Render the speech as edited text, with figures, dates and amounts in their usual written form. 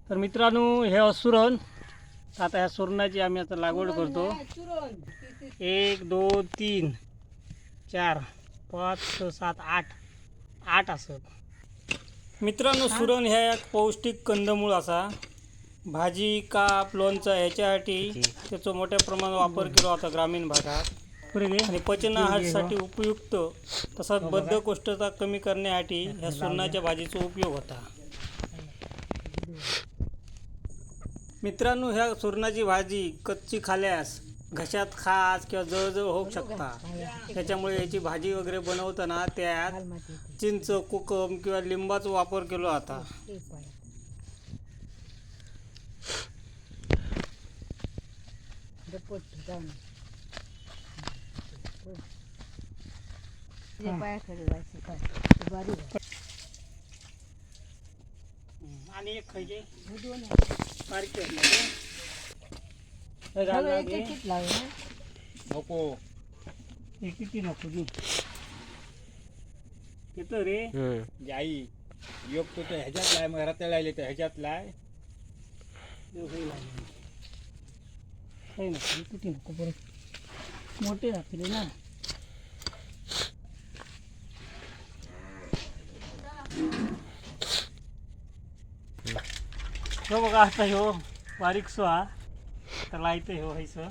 तर मित्रांनो हे असुरण, आता ह्या सुरणाची आम्ही आता लागवड करतो. 1 2 3 4 5 6 7 8 असत. मित्रांनो सुरण ह्या एक पौष्टिक कंदमूळ असा. भाजी काप लोणचं ह्याच्यासाठी त्याचा मोठ्या प्रमाणात वापर केला होता ग्रामीण भागात आणि पचन आहारासाठी उपयुक्त. तसाच बद्धकोष्ठता कमी करण्यासाठी ह्या सुरणाच्या भाजीचा उपयोग होता. मित्रांनो ह्या सुरणाची भाजी कच्ची खाल्यास घशात खाज किंवा जळजळ होऊ शकता. त्याच्यामुळे याची भाजी वगैरे बनवताना त्यात चिंच कोकम किंवा लिंबाचा वापर केला जाता. आणि एक खायचे बारकी नको हे किती नको तू तिथं रे जाई योग तो ह्याच्यात लाय मग घरात लायले तर ह्याच्यात लाय काही नको किती नको परत मोठे राहतील ना. हो बघा आता ह्यो बारीक सो हा त्याला इथं हे व्हायचं